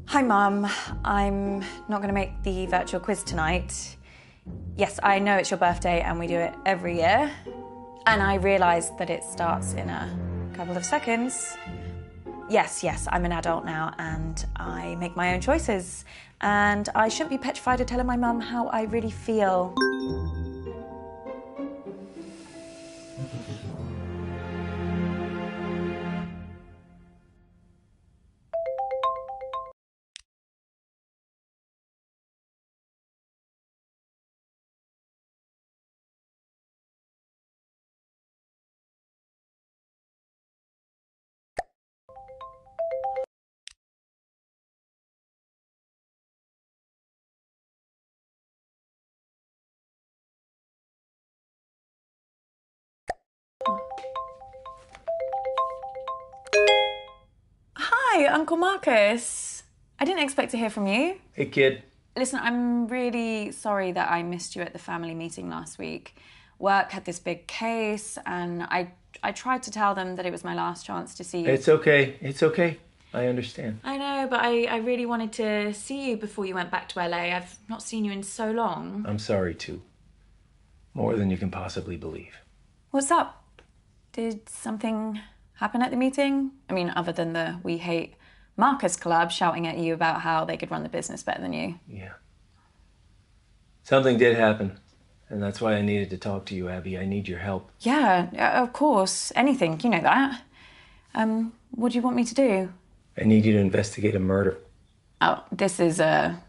Hi, Mum. I'm not going to make the virtual quiz tonight. Yes, I know it's your birthday and we do it every year. And I realise that it starts in a couple of seconds. Yes, I'm an adult now and I make my own choices. And I shouldn't be petrified of telling my mum how I really feel. Hi, Uncle Marcus. I didn't expect to hear from you. Hey, kid. Listen, I'm really sorry that I missed you at the family meeting last week. Work had this big case, and I tried to tell them that it was my last chance to see you. It's okay. I understand. I know, but I really wanted to see you before you went back to LA. I've not seen you in so long. I'm sorry, too. More than you can possibly believe. What's up? Did something happen at the meeting? I mean, other than the We Hate Marcus Club shouting at you about how they could run the business better than you. Yeah. Something did happen, and that's why I needed to talk to you, Abby. I need your help. Yeah, of course. Anything, you know that. What do you want me to do? I need you to investigate a murder. Oh, this is a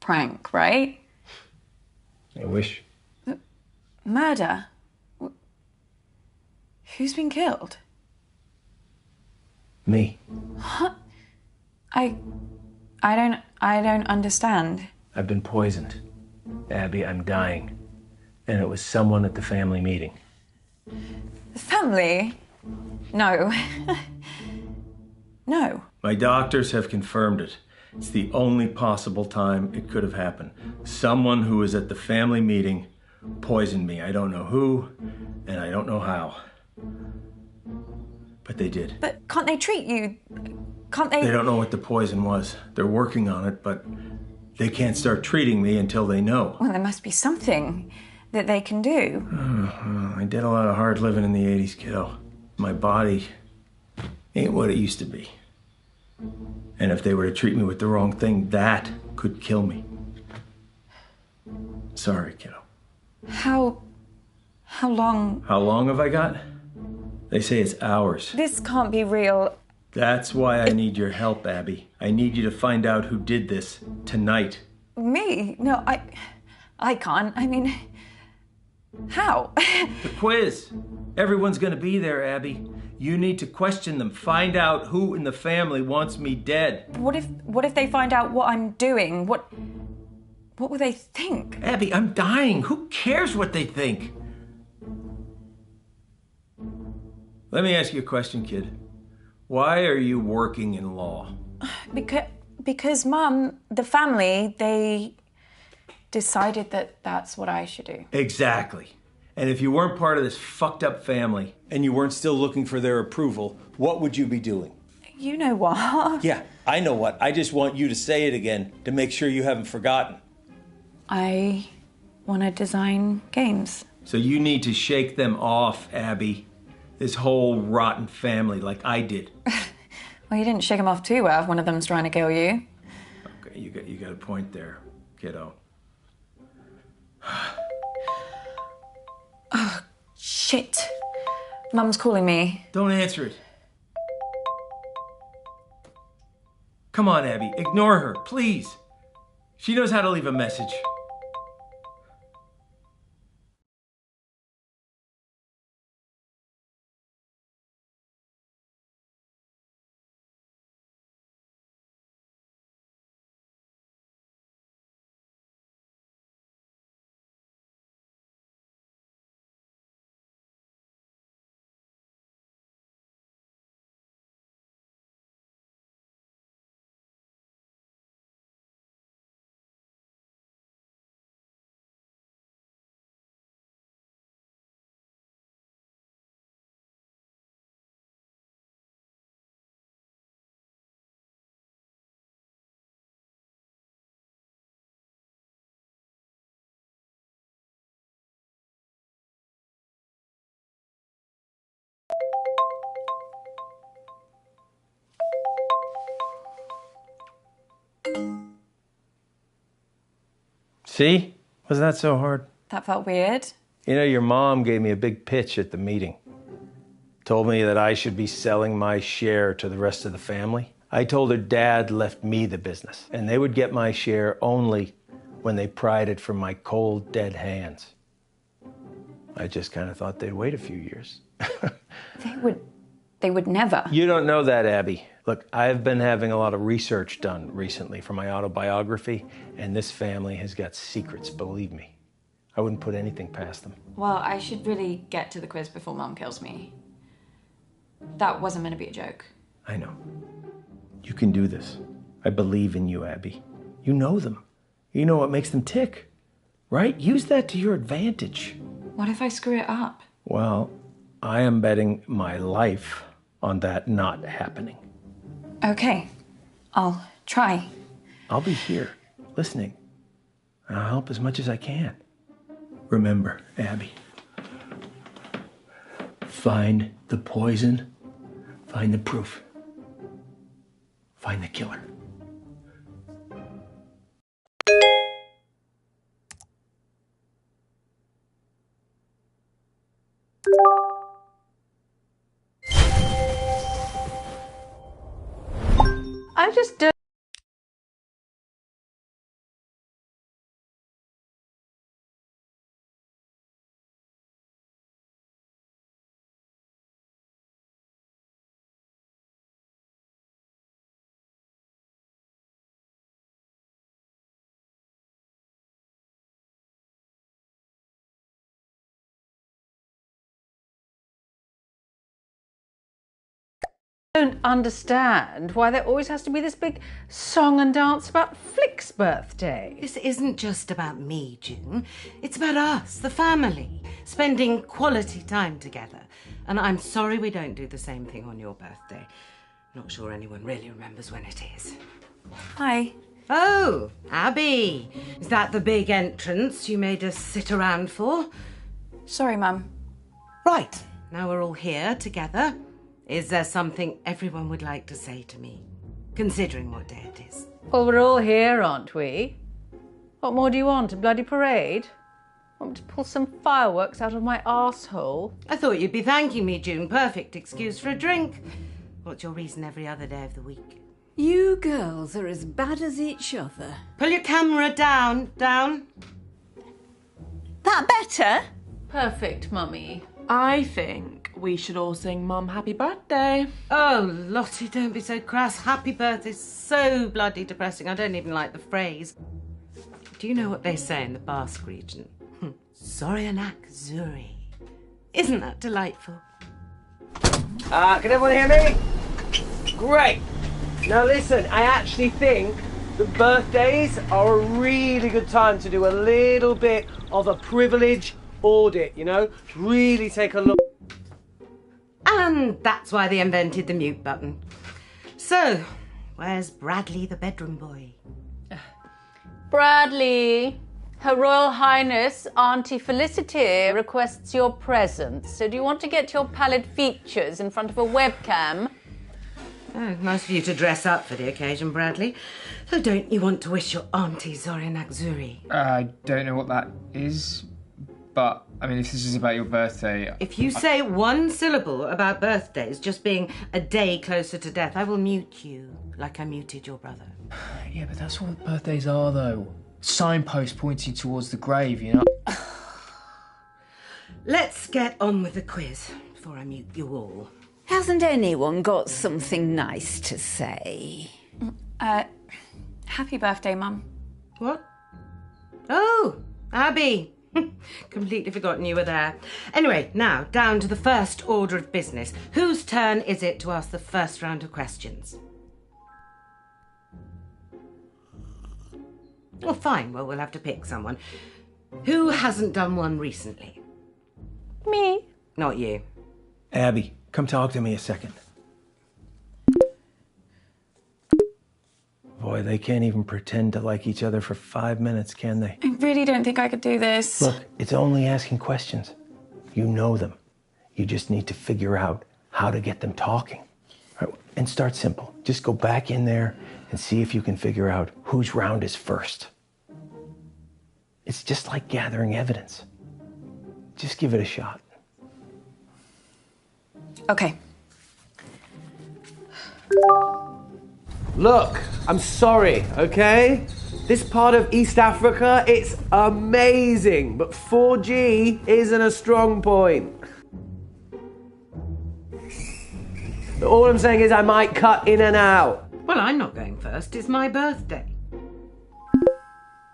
prank, right? I wish. Murder? Who's been killed? Me. What? I don't understand. I've been poisoned. Abby, I'm dying. And it was someone at the family meeting. The family? No. No. My doctors have confirmed it. It's the only possible time it could have happened. Someone who was at the family meeting poisoned me. I don't know who, and I don't know how. But they did. But can't they treat you? Can't they? They don't know what the poison was. They're working on it, but they can't start treating me until they know. Well, there must be something that they can do. I did a lot of hard living in the 80s, kiddo. My body ain't what it used to be. And if they were to treat me with the wrong thing, that could kill me. Sorry, kiddo. How long? How long have I got? They say it's hours. This can't be real. That's why I need your help, Abby. I need you to find out who did this tonight. Me? No, I can't. I mean, how? The quiz. Everyone's gonna be there, Abby. You need to question them. Find out who in the family wants me dead. What if they find out what I'm doing? What will they think? Abby, I'm dying. Who cares what they think? Let me ask you a question, kid. Why are you working in law? Because Mum, the family, they decided that that's what I should do. Exactly. And if you weren't part of this fucked up family and you weren't still looking for their approval, what would you be doing? You know what? Yeah, I know what. I just want you to say it again to make sure you haven't forgotten. I want to design games. So you need to shake them off, Abby. This whole rotten family like I did. Well, you didn't shake them off too well if one of them's trying to kill you. Okay, you got a point there, kiddo. Oh, shit. Mum's calling me. Don't answer it. Come on, Abby, ignore her, please. She knows how to leave a message. See? Was that so hard? That felt weird. You know, your mom gave me a big pitch at the meeting. Told me that I should be selling my share to the rest of the family. I told her Dad left me the business, and they would get my share only when they pried it from my cold, dead hands. I just kind of thought they'd wait a few years. They would never. You don't know that, Abby. Look, I've been having a lot of research done recently for my autobiography, and this family has got secrets, believe me. I wouldn't put anything past them. Well, I should really get to the quiz before Mum kills me. That wasn't meant to be a joke. I know. You can do this. I believe in you, Abby. You know them. You know what makes them tick, right? Use that to your advantage. What if I screw it up? Well, I am betting my life on that not happening. Okay, I'll try. I'll be here, listening. And I'll help as much as I can. Remember, Abby, find the poison, find the proof, find the killer. I just don't. Don't understand why there always has to be this big song and dance about Flick's birthday. This isn't just about me, June. It's about us, the family, spending quality time together. And I'm sorry we don't do the same thing on your birthday. Not sure anyone really remembers when it is. Hi. Oh, Abby. Is that the big entrance you made us sit around for? Sorry, Mum. Right, now we're all here together. Is there something everyone would like to say to me, considering what day it is? Well, we're all here, aren't we? What more do you want? A bloody parade? Want me to pull some fireworks out of my arsehole? I thought you'd be thanking me, June. Perfect excuse for a drink. What's your reason every other day of the week? You girls are as bad as each other. Pull your camera down. That better? Perfect, Mummy. I think we should all sing Mum Happy Birthday. Oh, Lottie, don't be so crass. Happy birthday's so bloody depressing. I don't even like the phrase. Do you know what they say in the Basque region? Sorianak Zuri. Isn't that delightful? Can everyone hear me? Great. Now listen, I actually think that birthdays are a really good time to do a little bit of a privilege audit, you know? Really take a look. And that's why they invented the mute button. So, where's Bradley the bedroom boy? Bradley, Her Royal Highness Auntie Felicity requests your presence. So do you want to get your pallid features in front of a webcam? Oh, nice of you to dress up for the occasion, Bradley. So don't you want to wish your auntie Zorianak Zuri? I don't know what that is, but, I mean, if this is about your birthday... If you say one syllable about birthdays just being a day closer to death, I will mute you like I muted your brother. Yeah, but that's what birthdays are, though. Signposts pointing towards the grave, you know? Let's get on with the quiz before I mute you all. Hasn't anyone got something nice to say? Happy birthday, Mum. What? Oh, Abby. Completely forgotten you were there. Anyway, now, down to the first order of business. Whose turn is it to ask the first round of questions? Well, fine. Well, we'll have to pick someone. Who hasn't done one recently? Me. Not you. Abby, come talk to me a second. Boy, they can't even pretend to like each other for 5 minutes, can they? I really don't think I could do this. Look, it's only asking questions. You know them. You just need to figure out how to get them talking. All right, and start simple. Just go back in there and see if you can figure out whose round is first. It's just like gathering evidence. Just give it a shot. Okay. Look, I'm sorry, okay? This part of East Africa, it's amazing, but 4G isn't a strong point. All I'm saying is I might cut in and out. Well, I'm not going first. It's my birthday.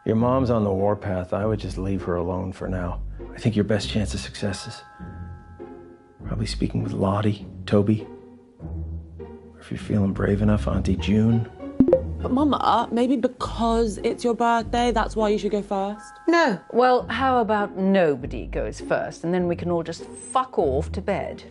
Your mom's on the warpath. I would just leave her alone for now. I think your best chance of success is probably speaking with Lottie, Toby, or if you're feeling brave enough, Auntie June. But Mama, maybe because it's your birthday, that's why you should go first? No. Well, how about nobody goes first and then we can all just fuck off to bed?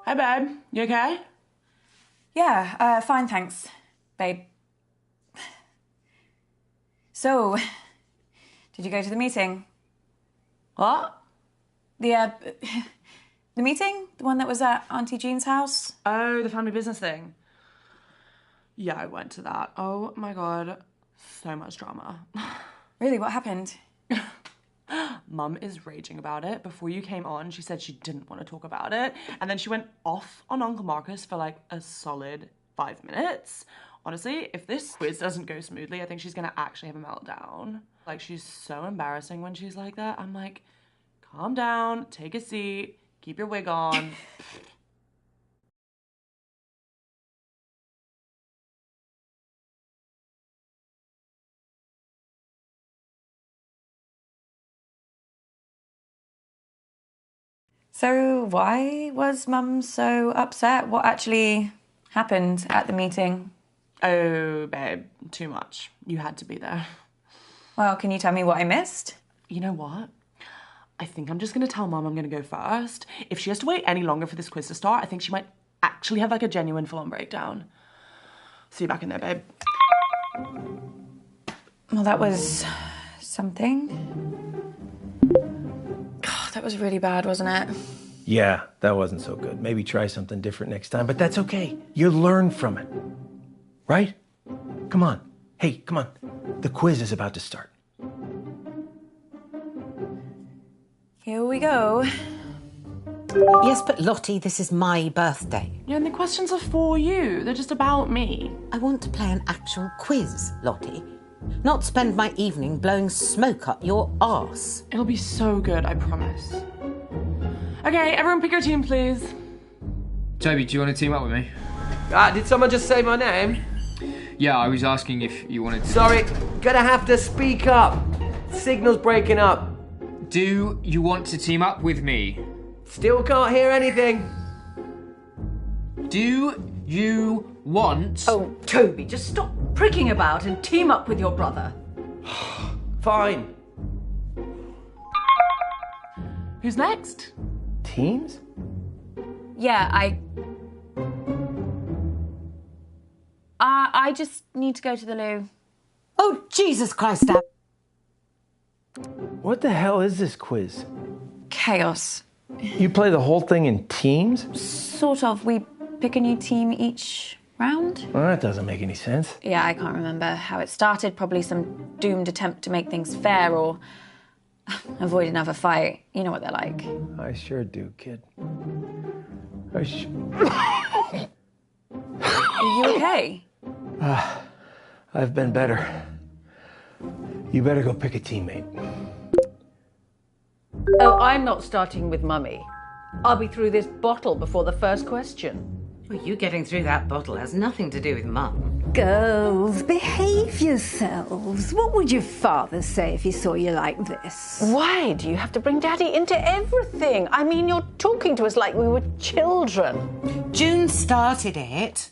Hi, babe. You okay? Yeah, fine, thanks, babe. So, did you go to the meeting? What? The meeting? The one that was at Auntie Jean's house? Oh, the family business thing. Yeah, I went to that. Oh my God. So much drama. Really, what happened? Mum is raging about it. Before you came on, she said she didn't want to talk about it. And then she went off on Uncle Marcus for like a solid 5 minutes. Honestly, if this quiz doesn't go smoothly, I think she's going to actually have a meltdown. Like, she's so embarrassing when she's like that. I'm like, calm down, take a seat, keep your wig on. So why was Mum so upset? What actually happened at the meeting? Oh, babe, too much. You had to be there. Well, can you tell me what I missed? You know what? I think I'm just going to tell Mum I'm going to go first. If she has to wait any longer for this quiz to start, I think she might actually have like a genuine full-on breakdown. See you back in there, babe. Well, that was something. God, that was really bad, wasn't it? Yeah, that wasn't so good. Maybe try something different next time, but that's okay. You learn from it, right? Come on. Hey, come on. The quiz is about to start. Here we go. Yes, but Lottie, this is my birthday. Yeah, and the questions are for you. They're just about me. I want to play an actual quiz, Lottie. Not spend my evening blowing smoke up your arse. It'll be so good, I promise. Okay, everyone pick your team, please. Toby, do you want to team up with me? Did someone just say my name? Yeah, I was asking if you wanted to... Sorry, gonna have to speak up. Signal's breaking up. Do you want to team up with me? Still can't hear anything. Do you want... Oh, Toby, just stop pricking about and team up with your brother. Fine. Who's next? Teams? Yeah, I just need to go to the loo. Oh, Jesus Christ, Dad. What the hell is this quiz? Chaos. You play the whole thing in teams? Sort of. We pick a new team each round. Well, that doesn't make any sense. Yeah, I can't remember how it started. Probably some doomed attempt to make things fair or avoid another fight. You know what they're like. I sure do, kid. Are you okay? I've been better. You better go pick a teammate. Oh, I'm not starting with Mummy. I'll be through this bottle before the first question. Well, you getting through that bottle has nothing to do with Mum. Girls, behave yourselves. What would your father say if he saw you like this? Why do you have to bring Daddy into everything? I mean, you're talking to us like we were children. June started it.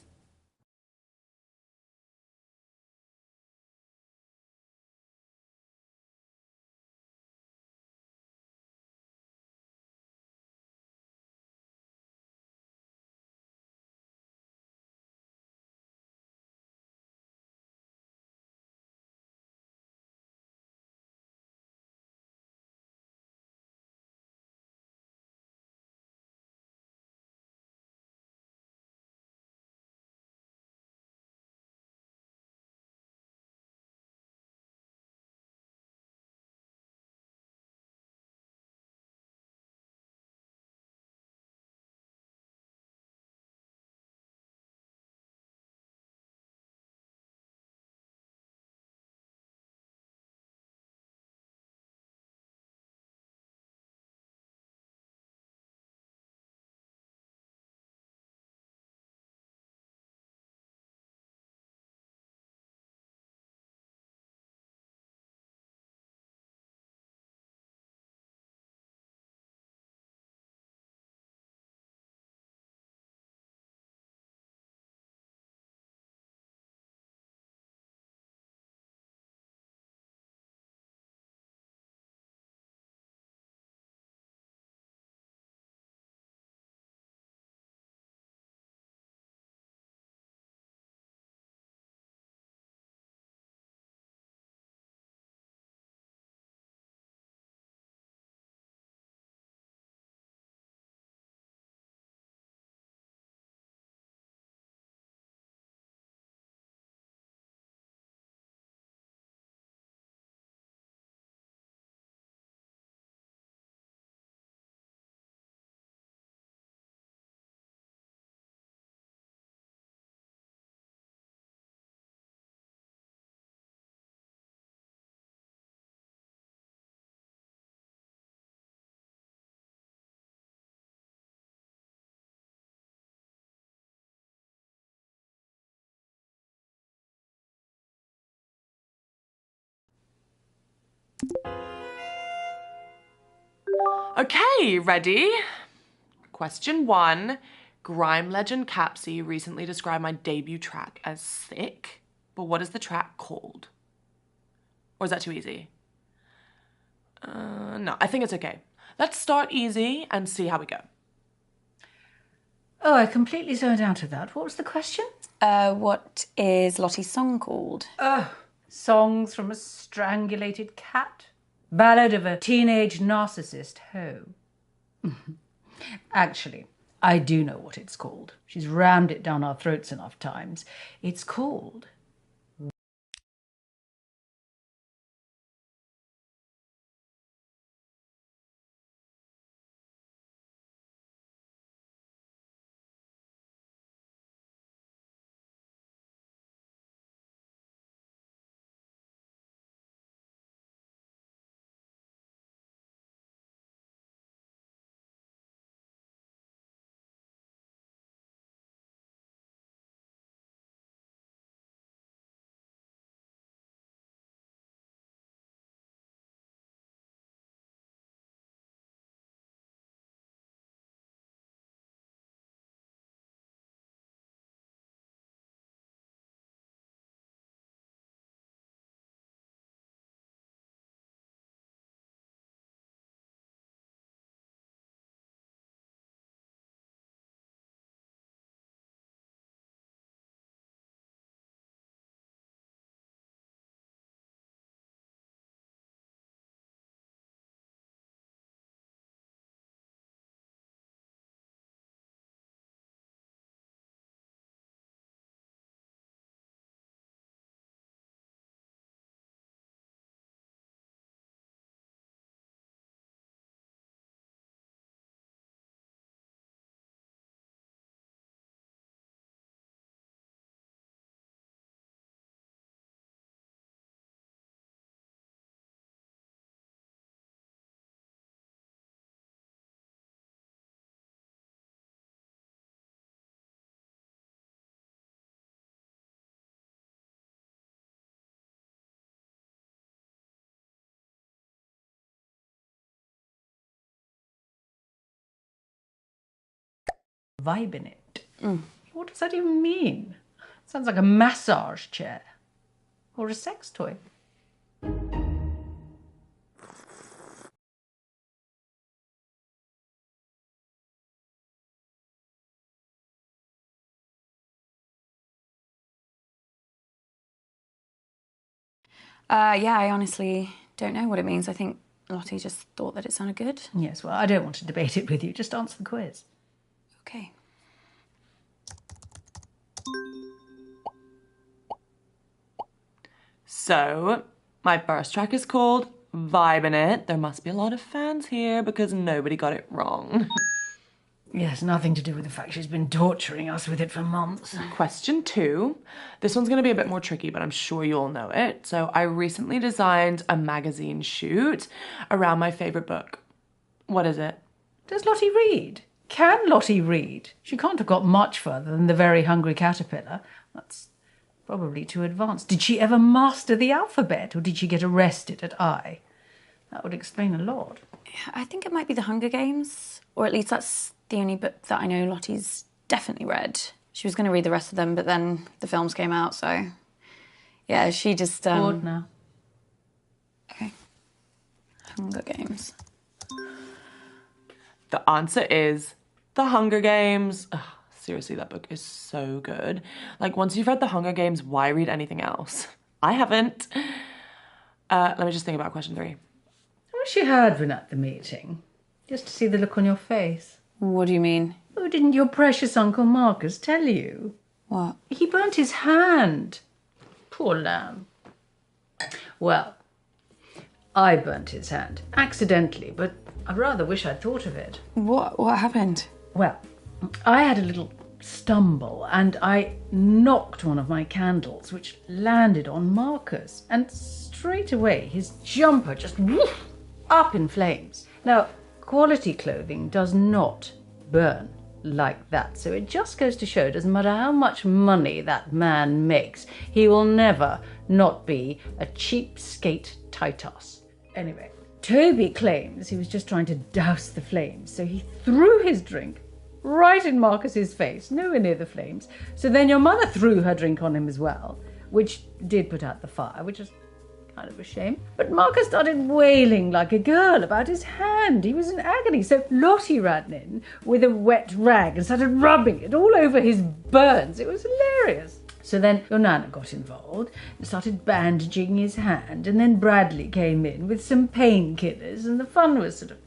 Okay, ready? Question 1. Grime legend Capsy recently described my debut track as thick, but what is the track called? Or is that too easy? No, I think it's okay. Let's start easy and see how we go. Oh, I completely zoned out of that. What was the question? What is Lottie's song called? Songs from a strangulated cat? Ballad of a teenage narcissist hoe. Actually, I do know what it's called. She's rammed it down our throats enough times. It's called vibe in it. What does that even mean? Sounds like a massage chair. Or a sex toy. Yeah, I honestly don't know what it means. I think Lottie just thought that it sounded good. Yes, well, I don't want to debate it with you. Just answer the quiz. Okay. So, my first track is called Vibin' It. There must be a lot of fans here because nobody got it wrong. Yes, nothing to do with the fact she's been torturing us with it for months. Question 2. This one's going to be a bit more tricky, but I'm sure you'll know it. So I recently designed a magazine shoot around my favourite book. What is it? Does Lottie read? Can Lottie read? She can't have got much further than The Very Hungry Caterpillar. That's probably too advanced. Did she ever master the alphabet, or did she get arrested at I? That would explain a lot. I think it might be The Hunger Games, or at least that's the only book that I know Lottie's definitely read. She was going to read the rest of them, but then the films came out, so... Yeah, she just... Bored now. Okay. Hunger Games. The answer is The Hunger Games. Ugh, seriously, that book is so good. Like, once you've read The Hunger Games, why read anything else? I haven't. Let me just think about question 3. I wish you had been at the meeting, just to see the look on your face. What do you mean? Oh, didn't your precious Uncle Marcus tell you? What? He burnt his hand. Poor lamb. Well, I burnt his hand. Accidentally, but I rather wish I'd thought of it. What happened? Well, I had a little stumble and I knocked one of my candles, which landed on Marcus. And straight away, his jumper just woof, up in flames. Now, quality clothing does not burn like that. So it just goes to show, doesn't matter how much money that man makes, he will never not be a cheapskate Titus. Anyway, Toby claims he was just trying to douse the flames, so he threw his drink right in Marcus's face, nowhere near the flames. So then your mother threw her drink on him as well, which did put out the fire, which is kind of a shame. But Marcus started wailing like a girl about his hand. He was in agony. So Lottie ran in with a wet rag and started rubbing it all over his burns. It was hilarious. So then your Nana got involved and started bandaging his hand. And then Bradley came in with some painkillers. And the fun was sort of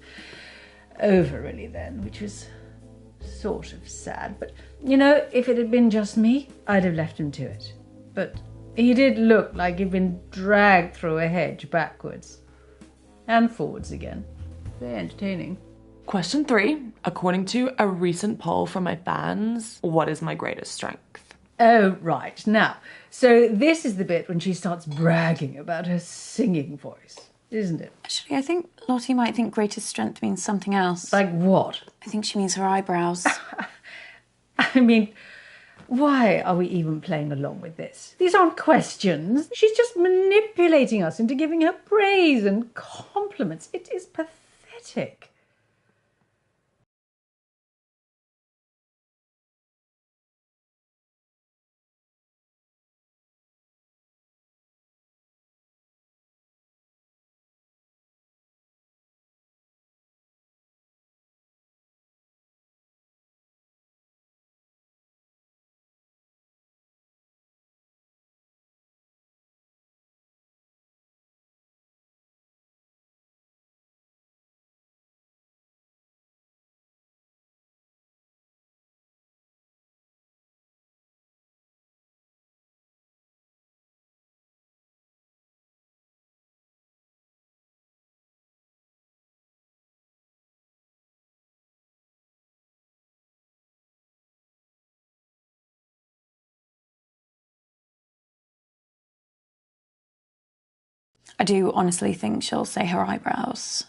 over really then, which was sort of sad. But, you know, if it had been just me, I'd have left him to it. But he did look like he'd been dragged through a hedge backwards and forwards again. Very entertaining. Question 3. According to a recent poll from my fans, what is my greatest strength? Oh, right. Now, so this is the bit when she starts bragging about her singing voice, isn't it? Actually, I think Lottie might think greatest strength means something else. Like what? I think she means her eyebrows. I mean, why are we even playing along with this? These aren't questions. She's just manipulating us into giving her praise and compliments. It is pathetic. I do honestly think she'll say her eyebrows.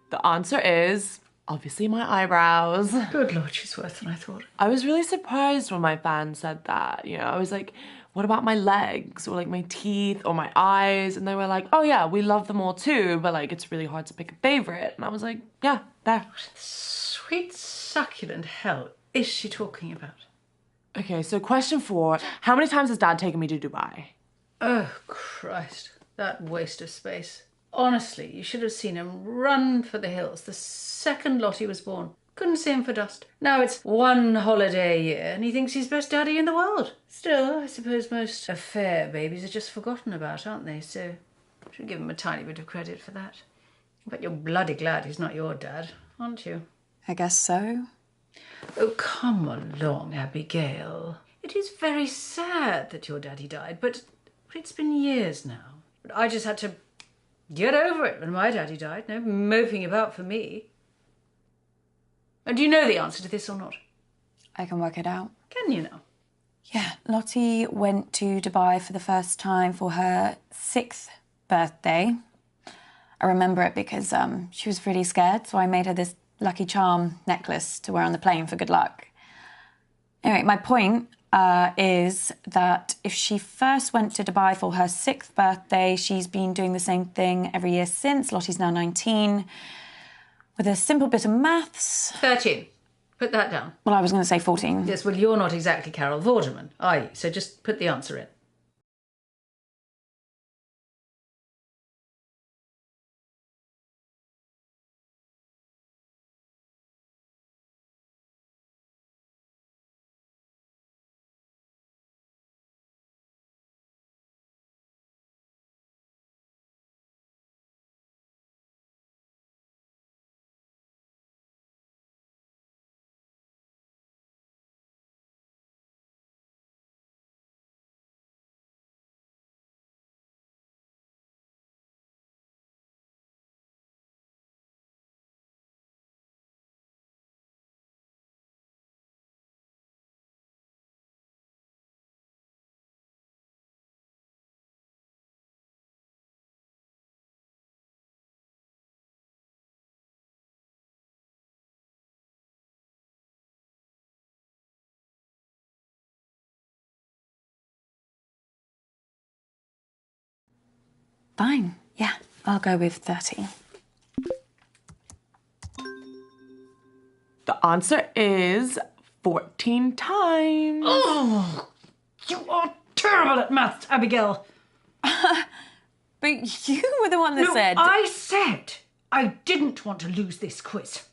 The answer is obviously my eyebrows. Good Lord, she's worse than I thought. I was really surprised when my fans said that. You know, I was like, what about my legs or like my teeth or my eyes? And they were like, oh yeah, we love them all too, but like it's really hard to pick a favorite. And I was like, yeah, there. Sweet succulent hell is she talking about? Okay, so question 4, how many times has Dad taken me to Dubai? Oh, Christ. That waste of space. Honestly, you should have seen him run for the hills the second Lottie was born. Couldn't see him for dust. Now it's one holiday a year and he thinks he's best daddy in the world. Still, I suppose most affair babies are just forgotten about, aren't they? So I should give him a tiny bit of credit for that. But you're bloody glad he's not your dad, aren't you? I guess so. Oh, come along, Abigail. It is very sad that your daddy died, but it's been years now. But I just had to get over it when my daddy died. No moping about for me. And do you know the answer to this or not? I can work it out. Can you now? Yeah, Lottie went to Dubai for the first time for her 6th birthday. I remember it because she was really scared, so I made her this Lucky Charm necklace to wear on the plane for good luck. Anyway, my point is that if she first went to Dubai for her 6th birthday, she's been doing the same thing every year since. Lottie's now 19. With a simple bit of maths... 13. Put that down. Well, I was going to say 14. Yes, well, you're not exactly Carol Vorderman, are you? So just put the answer in. Fine. Yeah, I'll go with 13. The answer is 14 times. Oh, you are terrible at maths, Abigail. But you were the one that said... I said I didn't want to lose this quiz.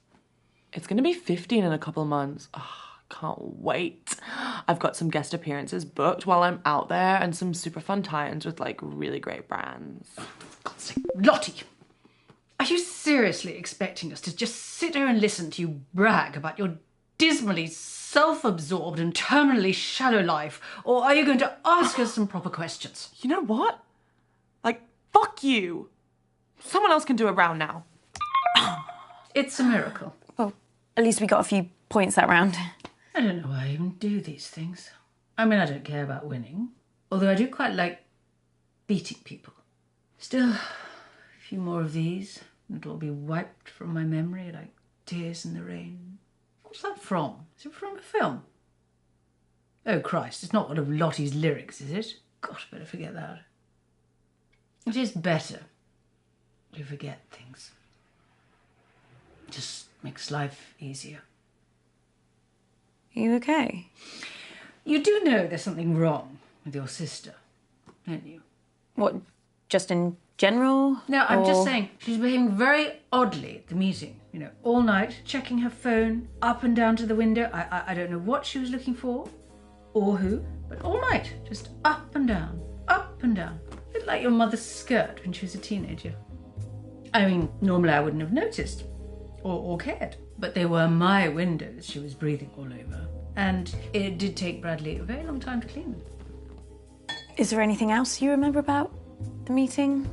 It's going to be 15 in a couple of months. Oh, can't wait. I've got some guest appearances booked while I'm out there and some super fun tie-ins with like really great brands. For God's sake, Lottie, are you seriously expecting us to just sit here and listen to you brag about your dismally self-absorbed and terminally shallow life, or are you going to ask us some proper questions? You know what? Like, fuck you. Someone else can do a round now. It's a miracle. Well, at least we got a few points that round. I don't know why I even do these things. I mean, I don't care about winning, although I do quite like beating people. Still, a few more of these, and it'll all be wiped from my memory like tears in the rain. What's that from? Is it from a film? Oh, Christ, it's not one of Lottie's lyrics, is it? God, I better forget that. It is better to forget things. Just makes life easier. Are you okay? You do know there's something wrong with your sister, don't you? What, just in general? No, I'm just saying, she's behaving very oddly at the meeting. You know, all night, checking her phone, up and down to the window. I don't know what she was looking for, or who, but all night, just up and down, up and down. A bit like your mother's skirt when she was a teenager. I mean, normally I wouldn't have noticed, or cared. But they were my windows she was breathing all over. And it did take Bradley a very long time to clean them. Is there anything else you remember about the meeting?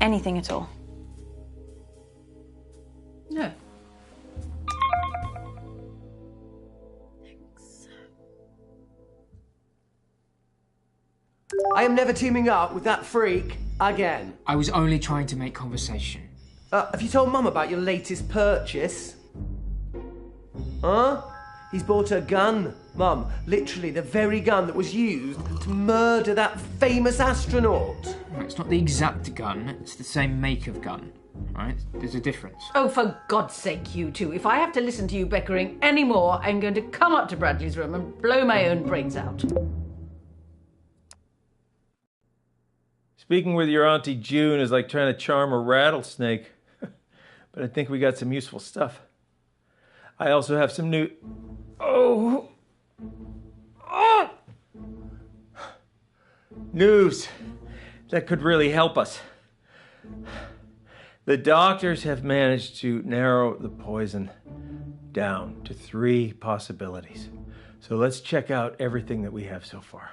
Anything at all? No. Thanks. I am never teaming up with that freak again. I was only trying to make conversation. Have you told Mum about your latest purchase? Huh? He's bought a gun. Mum, literally the very gun that was used to murder that famous astronaut. It's not the exact gun, it's the same make of gun, right? There's a difference. Oh, for God's sake, you two. If I have to listen to you bickering any more, I'm going to come up to Bradley's room and blow my own brains out. Speaking with your Auntie June is like trying to charm a rattlesnake. But I think we got some useful stuff. I also have some new... news that could really help us. The doctors have managed to narrow the poison down to 3 possibilities. So let's check out everything that we have so far.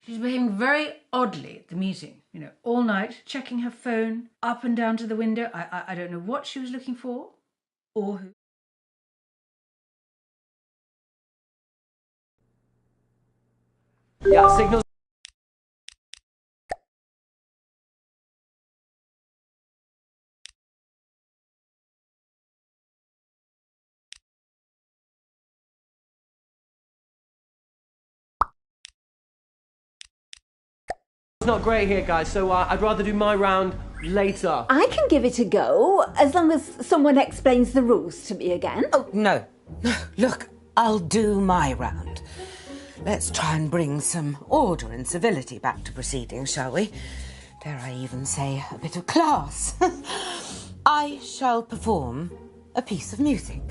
She's behaving very oddly at the meeting. You know, all night, checking her phone, up and down to the window. I don't know what she was looking for, or who. Yeah, signals. It's not great here, guys, so I'd rather do my round later. I can give it a go, as long as someone explains the rules to me again. Oh, no. Look, I'll do my round. Let's try and bring some order and civility back to proceedings, shall we? Dare I even say a bit of class? I shall perform a piece of music.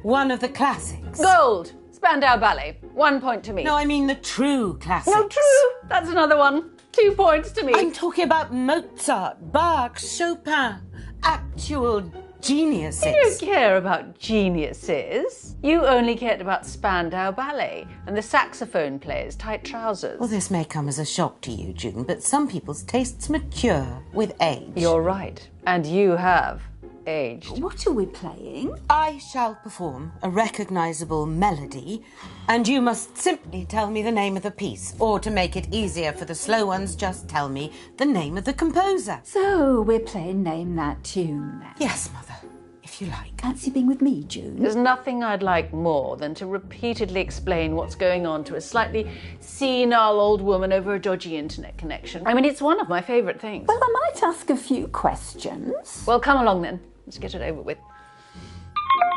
One of the classics. Gold! Spandau Ballet. 1 point to me. No, I mean the true classics. No, true. That's another one. 2 points to me. I'm talking about Mozart, Bach, Chopin. Actual geniuses. You don't care about geniuses. You only cared about Spandau Ballet and the saxophone player's tight trousers. Well, this may come as a shock to you, June, but some people's tastes mature with age. You're right. And you have aged. What are we playing? I shall perform a recognisable melody, and you must simply tell me the name of the piece, or to make it easier for the slow ones, just tell me the name of the composer. So we're playing Name That Tune then? Yes, Mother, if you like. Fancy being with me, June? There's nothing I'd like more than to repeatedly explain what's going on to a slightly senile old woman over a dodgy internet connection. I mean, it's one of my favourite things. Well, I might ask a few questions. Well, come along then. Let's get it over with.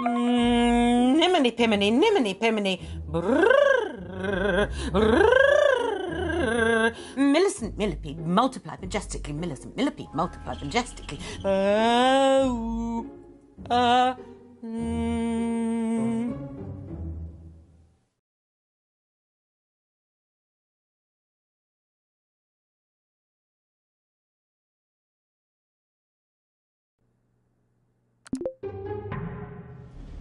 Niminy piminy, niminy piminy. Brrrr, brrrr. Millicent Millipede, multiply majestically. Millicent Millipede, multiply majestically.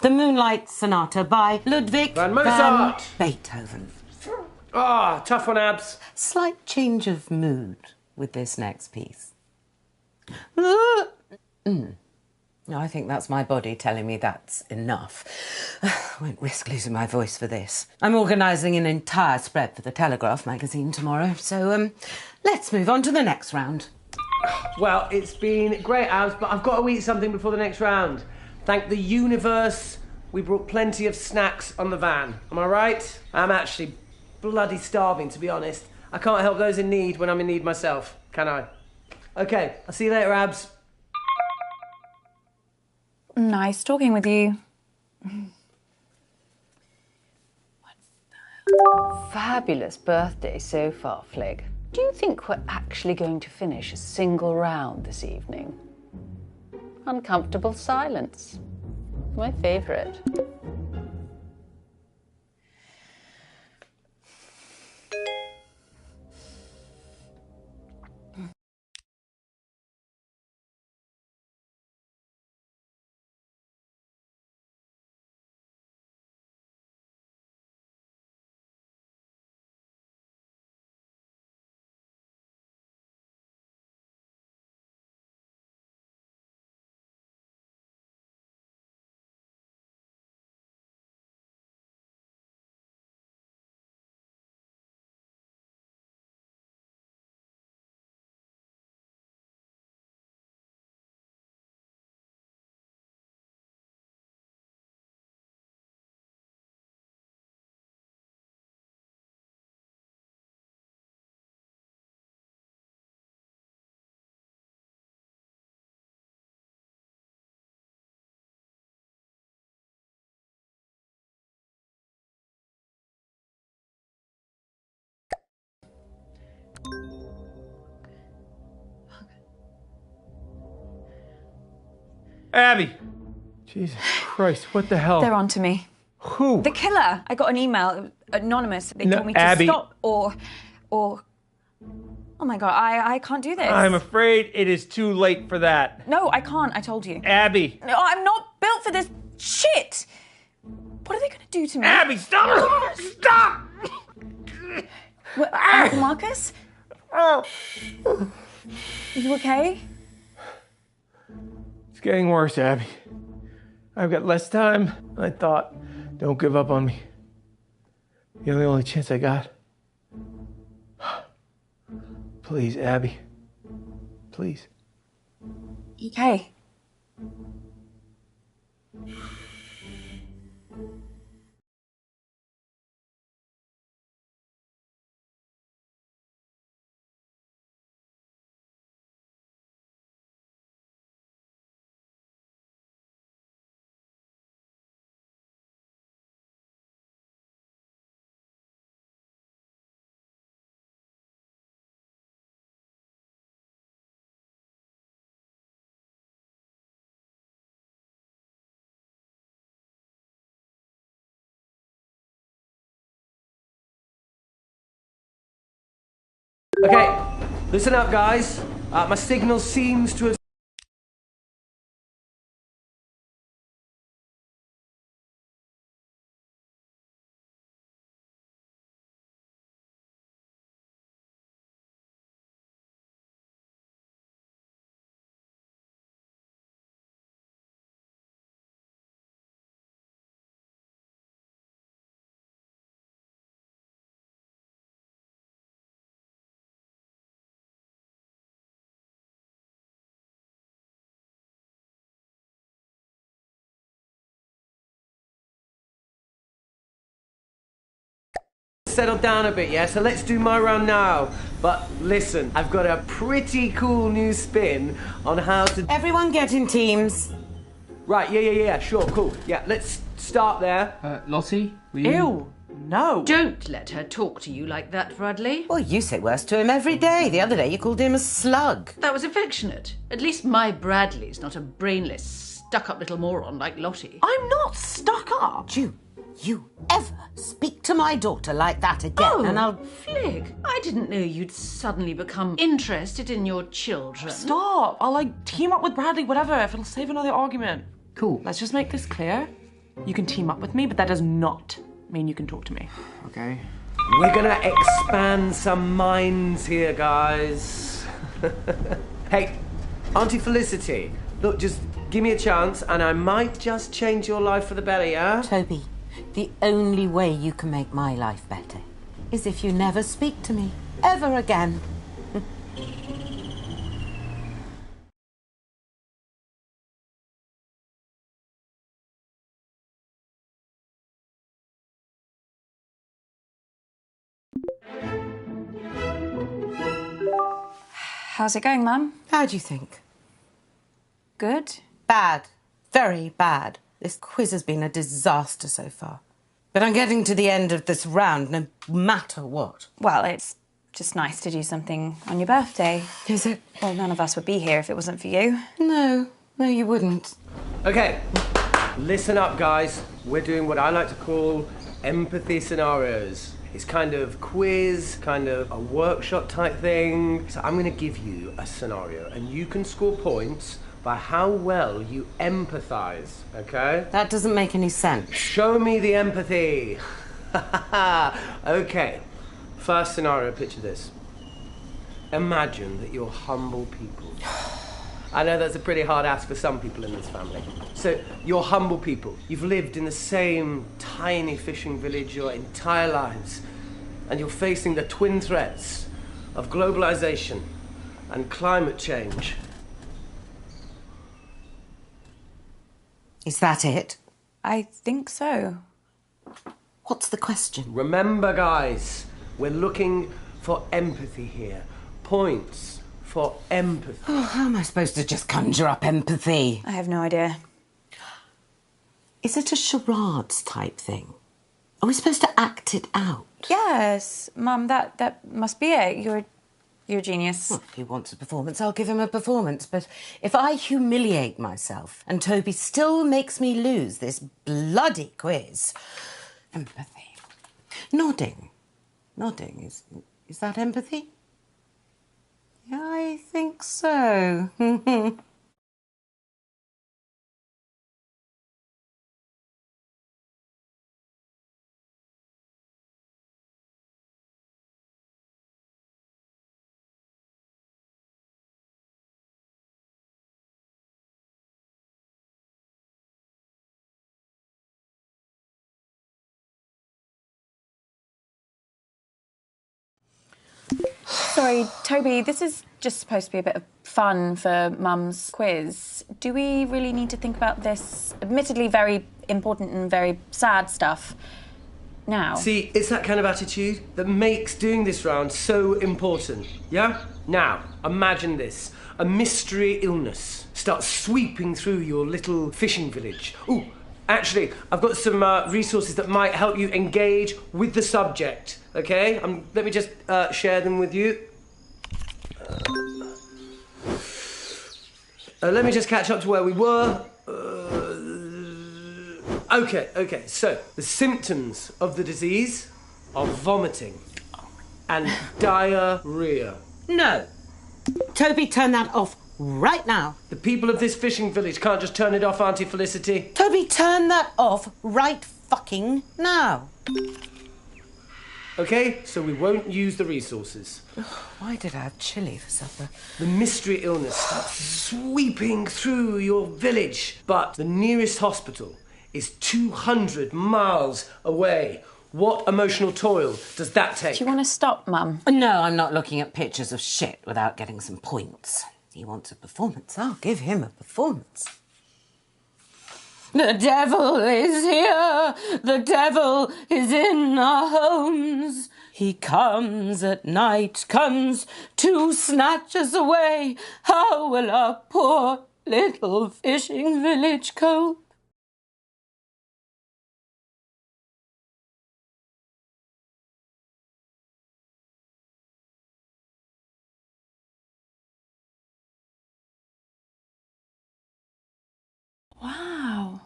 The Moonlight Sonata by Ludwig Van Mozart. Beethoven. Ah, tough on abs. Slight change of mood with this next piece. No, I think that's my body telling me that's enough. I won't risk losing my voice for this. I'm organising an entire spread for the Telegraph magazine tomorrow, so let's move on to the next round. Well, it's been great, abs, but I've got to eat something before the next round. Thank the universe, we brought plenty of snacks on the van. Am I right? I'm actually bloody starving, to be honest. I can't help those in need when I'm in need myself, can I? Okay, I'll see you later, abs. Nice talking with you. Fabulous birthday so far, Flig. Do you think we're actually going to finish a single round this evening? Uncomfortable silence. My favourite. Abby! Jesus Christ, what the hell? They're on to me. Who? The killer. I got an email, anonymous. They No, told me to Abby. stop or... Oh my God, I can't do this. I'm afraid it is too late for that. No, I can't, I told you. Abby! No, I'm not built for this shit! What are they going to do to me? Abby, stop! Stop! What, Uncle Marcus? Oh. Are you okay? It's getting worse, Abby. I've got less time than I thought. Don't give up on me. You're the only chance I got. Please, Abby. Please. Okay. Okay, listen up, guys. My signal seems to have... settled down a bit, yeah? So let's do my round now. But listen, I've got a pretty cool new spin on how to... Everyone get in teams. Right, yeah, sure, cool. Yeah, let's start there. Lottie, will you? Ew, no. Don't let her talk to you like that, Bradley. Well, you say worse to him every day. The other day you called him a slug. That was affectionate. At least my Bradley's not a brainless, stuck-up little moron like Lottie. I'm not stuck up. You ever speak to my daughter like that again, and I'll... Flig, I didn't know you'd suddenly become interested in your children. Stop. I'll, team up with Bradley, whatever, if it'll save another argument. Cool. Let's just make this clear. You can team up with me, but that does not mean you can talk to me. Okay. We're gonna expand some minds here, guys. Hey, Auntie Felicity, look, just give me a chance and I might just change your life for the better, yeah? Toby, the only way you can make my life better is if you never speak to me ever again. How's it going, Mum? How do you think? Good. Bad. Very bad. This quiz has been a disaster so far. But I'm getting to the end of this round, no matter what. Well, it's just nice to do something on your birthday. Is it? Well, none of us would be here if it wasn't for you. No, you wouldn't. Okay, listen up, guys. We're doing what I like to call empathy scenarios. It's kind of quiz, kind of a workshop type thing. So I'm gonna give you a scenario and you can score points by how well you empathize, okay? That doesn't make any sense. Show me the empathy. Okay, first scenario, picture this. Imagine that you're humble people. I know that's a pretty hard ask for some people in this family. So, you're humble people. You've lived in the same tiny fishing village your entire lives. And you're facing the twin threats of globalization and climate change. Is that it? I think so. What's the question? Remember, guys, we're looking for empathy here. Points for empathy. Oh, how am I supposed to just conjure up empathy? I have no idea. Is it a charades type thing? Are we supposed to act it out? Yes, Mum, that must be it. You're a genius. Well, if he wants a performance, I'll give him a performance. But if I humiliate myself and Toby still makes me lose this bloody quiz... Empathy. Nodding. Nodding. Is that empathy? Yeah, I think so. Sorry, Toby, this is just supposed to be a bit of fun for Mum's quiz. Do we really need to think about this admittedly very important and very sad stuff now? See, it's that kind of attitude that makes doing this round so important, yeah? Now, imagine this. A mystery illness starts sweeping through your little fishing village. Ooh, actually, I've got some resources that might help you engage with the subject, okay? Let me just share them with you. Let me just catch up to where we were. Okay, so the symptoms of the disease are vomiting and diarrhea. No. Toby, turn that off right now. The people of this fishing village can't just turn it off, Auntie Felicity. Toby, turn that off right fucking now. Okay, so we won't use the resources. Why did I have chilli for supper? The mystery illness starts sweeping through your village, but the nearest hospital is 200 miles away. What emotional toil does that take? Do you want to stop, Mum? No, I'm not looking at pictures of shit without getting some points. He wants a performance. I'll give him a performance. The devil is here. The devil is in our homes. He comes at night, comes to snatch us away. How will our poor little fishing village cope? Wow.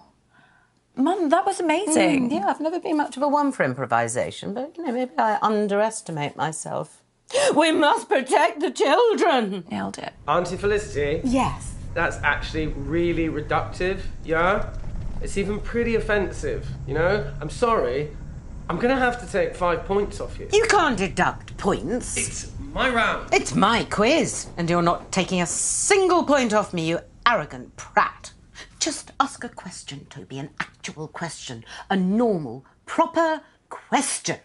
Mum, that was amazing. Yeah, I've never been much of a one for improvisation, but, maybe I underestimate myself. We must protect the children. Nailed it. Auntie Felicity? Yes. That's actually really reductive, yeah? It's even pretty offensive, you know? I'm sorry. I'm gonna have to take 5 points off you. You can't deduct points. It's my round. It's my quiz, and you're not taking a single point off me, you arrogant prat. Just ask a question, Toby, an actual question. A normal, proper question.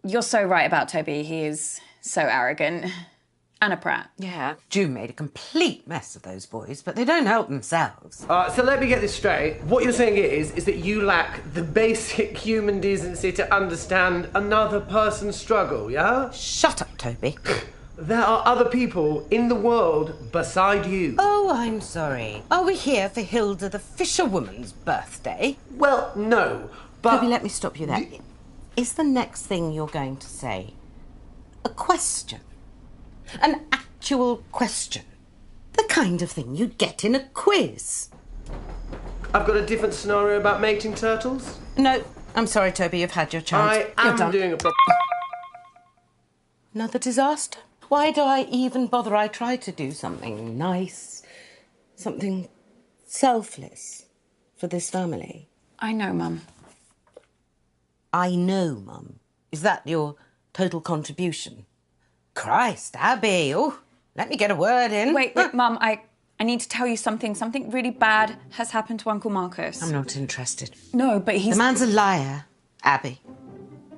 You're so right about Toby. He is so arrogant. And a prat. Yeah, June made a complete mess of those boys, but they don't help themselves. So let me get this straight. What you're saying is that you lack the basic human decency to understand another person's struggle, yeah? Shut up, Toby. There are other people in the world beside you. Oh, I'm sorry. Are we here for Hilda the fisherwoman's birthday? Well, no, but... Toby, let me stop you there. Is the next thing you're going to say a question? An actual question? The kind of thing you'd get in a quiz. I've got a different scenario about mating turtles. No, I'm sorry, Toby, you've had your chance. I You're am done. doing a... Another disaster? Why do I even bother? I try to do something nice, something selfless for this family. I know, Mum. I know, Mum. Is that your total contribution? Christ, Abby. Oh, let me get a word in. Wait, Mum, I need to tell you something. Something really bad has happened to Uncle Marcus. I'm not interested. No, but he's... The man's a liar, Abby.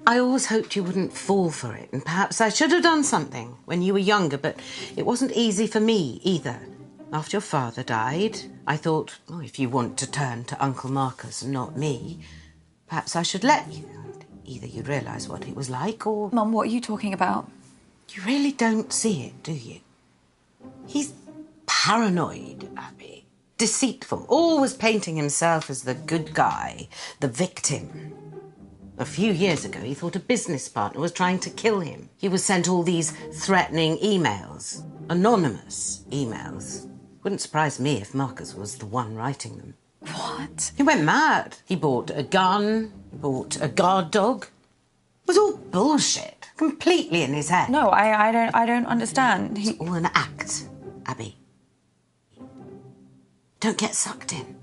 I always hoped you wouldn't fall for it, and perhaps I should have done something when you were younger, but it wasn't easy for me either. After your father died, I thought, oh, if you want to turn to Uncle Marcus and not me, perhaps I should let you. Either you'd realise what it was like, or... Mum, what are you talking about? You really don't see it, do you? He's paranoid, Abby. Deceitful, always painting himself as the good guy, the victim. A few years ago, he thought a business partner was trying to kill him. He was sent all these threatening emails, anonymous emails. Wouldn't surprise me if Marcus was the one writing them. What? He went mad. He bought a gun, he bought a guard dog. It was all bullshit, completely in his head. No, I don't understand. It's all an act, Abby. Don't get sucked in.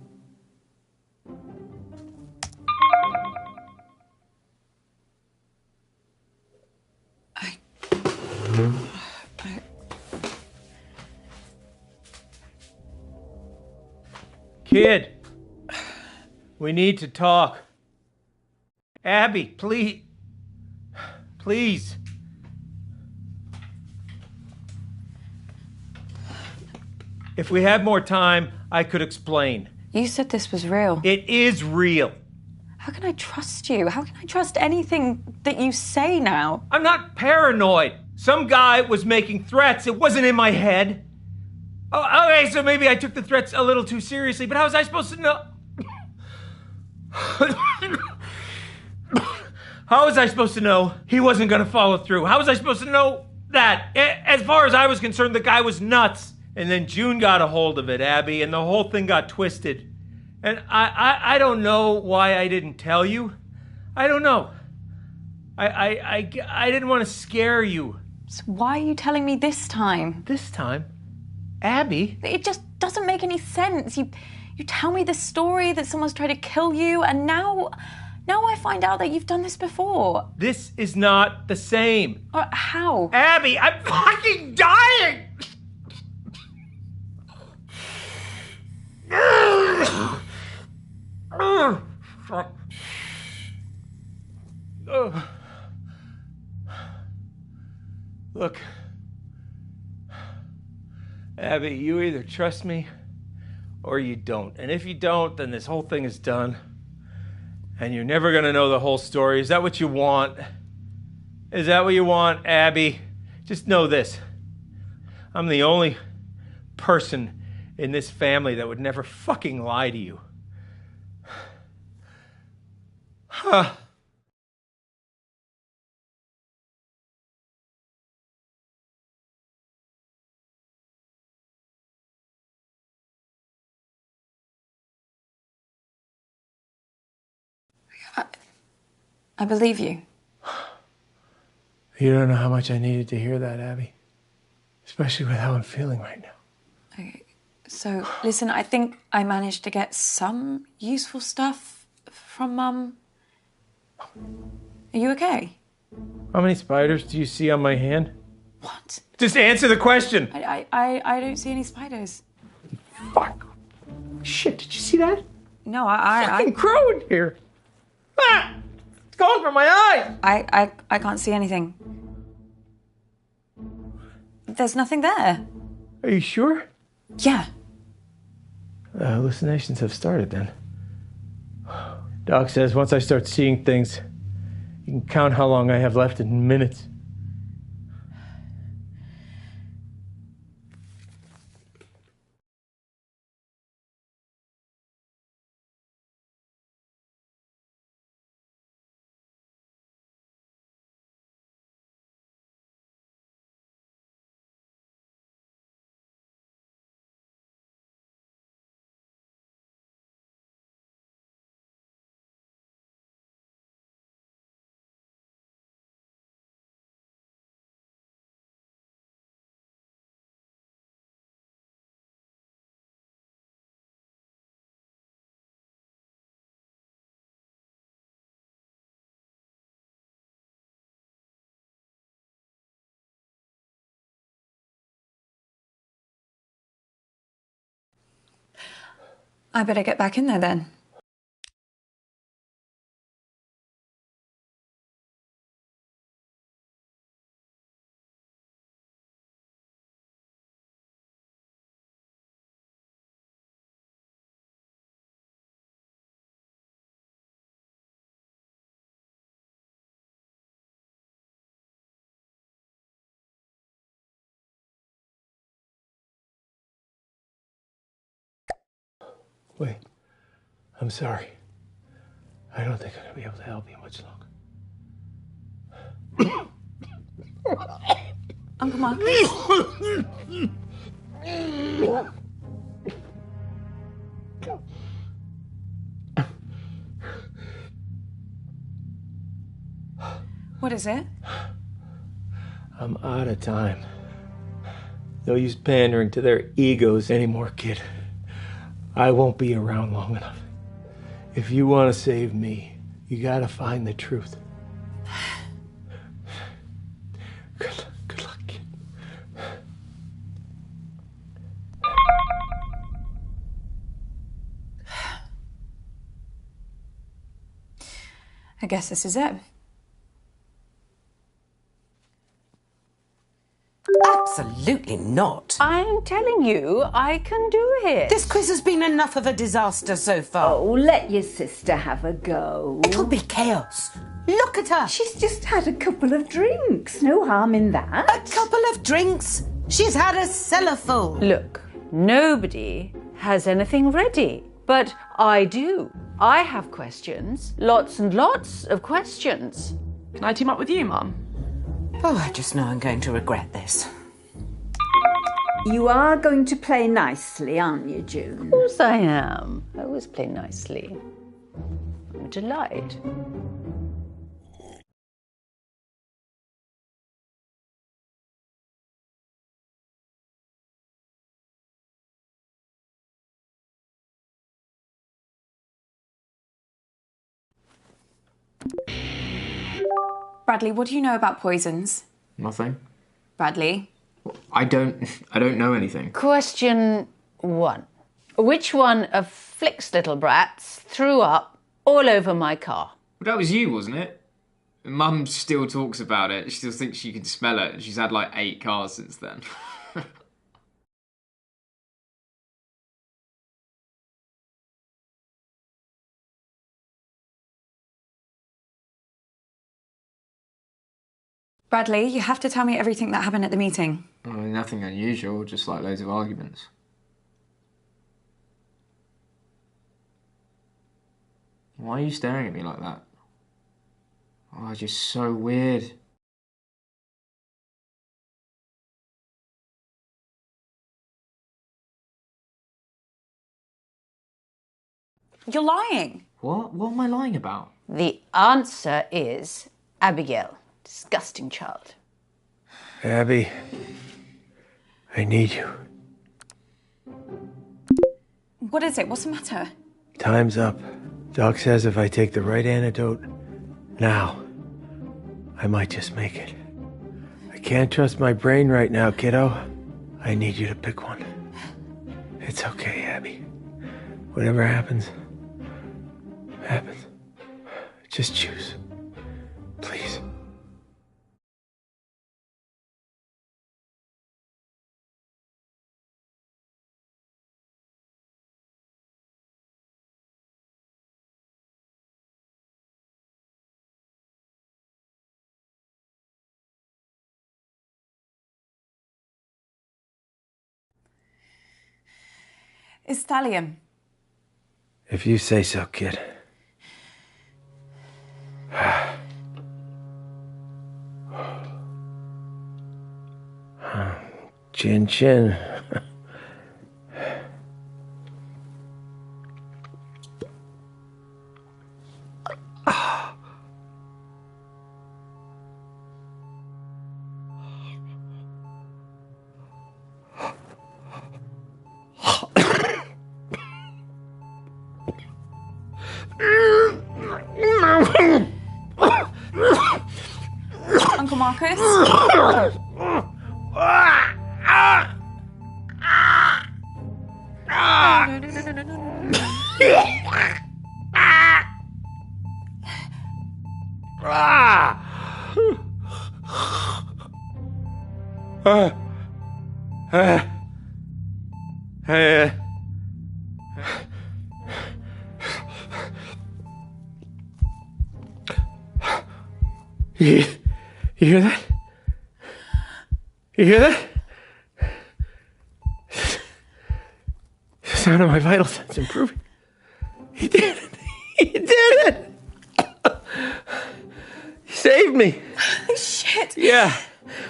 Kid, we need to talk. Abby, please. Please. If we had more time, I could explain. You said this was real. It is real. How can I trust you? How can I trust anything that you say now? I'm not paranoid. Some guy was making threats. It wasn't in my head. Oh, okay, so maybe I took the threats a little too seriously, but how was I supposed to know? How was I supposed to know he wasn't going to follow through? How was I supposed to know that? As far as I was concerned, the guy was nuts. And then June got a hold of it, Abby, and the whole thing got twisted. And I don't know why I didn't tell you. I don't know. I didn't want to scare you. So why are you telling me this time? This time? Abby? It just doesn't make any sense. You tell me this story that someone's tried to kill you, and now I find out that you've done this before. This is not the same. How? Abby, I'm fucking dying! Look, Abby, you either trust me or you don't. And if you don't, then this whole thing is done. And you're never going to know the whole story. Is that what you want? Is that what you want, Abby? Just know this. I'm the only person in this family that would never fucking lie to you. Huh. I believe you. You don't know how much I needed to hear that, Abby. Especially with how I'm feeling right now. Okay. So, listen, I think I managed to get some useful stuff from Mum. Are you okay? How many spiders do you see on my hand? What? Just answer the question! I don't see any spiders. Fuck. Shit, did you see that? No, Fucking crow in here. Ah! It's going from my eye! I can't see anything. There's nothing there. Are you sure? Yeah. Hallucinations have started then. Doc says once I start seeing things, you can count how long I have left in minutes. I better get back in there then. Wait, I'm sorry. I don't think I'm gonna be able to help you much longer. Uncle Marcus? What is it? I'm out of time. No use pandering to their egos anymore, kid. I won't be around long enough. If you want to save me, you gotta find the truth. Good luck, kid. I guess this is it. Absolutely not. I'm telling you, I can do it. This quiz has been enough of a disaster so far. Oh, let your sister have a go. It'll be chaos. Look at her. She's just had a couple of drinks. No harm in that. A couple of drinks. She's had a cellar full. Look, nobody has anything ready, but I do. I have questions. Lots and lots of questions. Can I team up with you, Mum? Oh, I just know I'm going to regret this. You are going to play nicely, aren't you, June? Of course I am. I always play nicely. I'm a delight. Bradley, what do you know about poisons? Nothing. Bradley? I don't know anything. Question 1. Which one of Flick's little brats threw up all over my car? Well, that was you, wasn't it? Mum still talks about it. She still thinks she can smell it. She's had like 8 cars since then. Bradley, you have to tell me everything that happened at the meeting. Well, nothing unusual, just like loads of arguments. Why are you staring at me like that? Oh, it's just so weird. You're lying. What? What am I lying about? The answer is Abigail. Disgusting child. Abby, I need you. What is it? What's the matter? Time's up. Doc says if I take the right antidote now, I might just make it. I can't trust my brain right now, kiddo. I need you to pick one. It's okay, Abby. Whatever happens, happens. Just choose. Please. It's thallium. If you say so, kid. Chin chin. Uncle Marcus? You hear that? You hear that? The sound of my vital signs improving. He did it. He did it. He saved me. Holy shit. Yeah.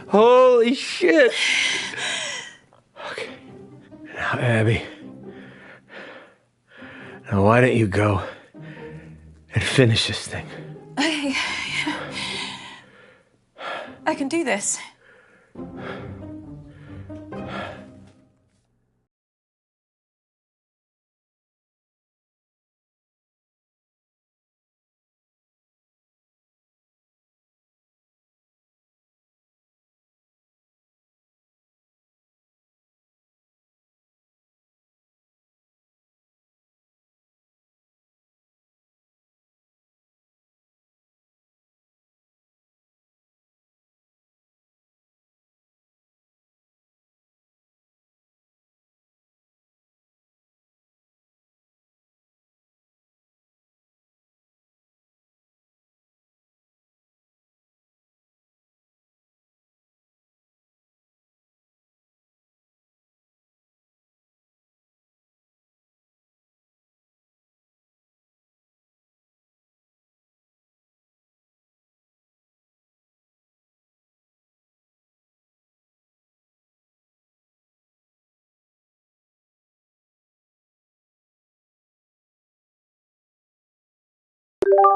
Holy shit. Okay. Now, Abby. Now, why don't you go and finish this thing? I can do this.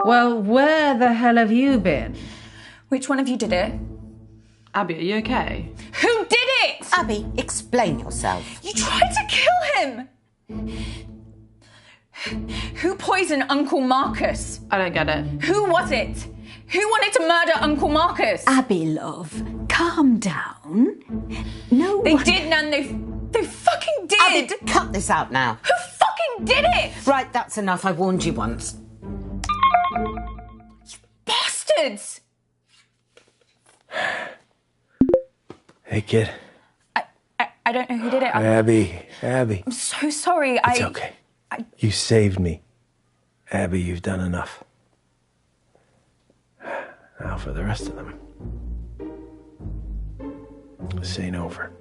Well, where the hell have you been? Which one of you did it? Abby, are you okay? Who did it? Abby, explain yourself. You tried to kill him! Who poisoned Uncle Marcus? I don't get it. Who was it? Who wanted to murder Uncle Marcus? Abby, love, calm down. No They one... did, Nan. They fucking did! Abby, cut this out now. Who fucking did it? Right, that's enough. I warned you once. Bastards! Hey, kid. I don't know who did it. Abby. I'm so sorry. It's okay. You saved me. Abby, you've done enough. Now for the rest of them. This ain't over.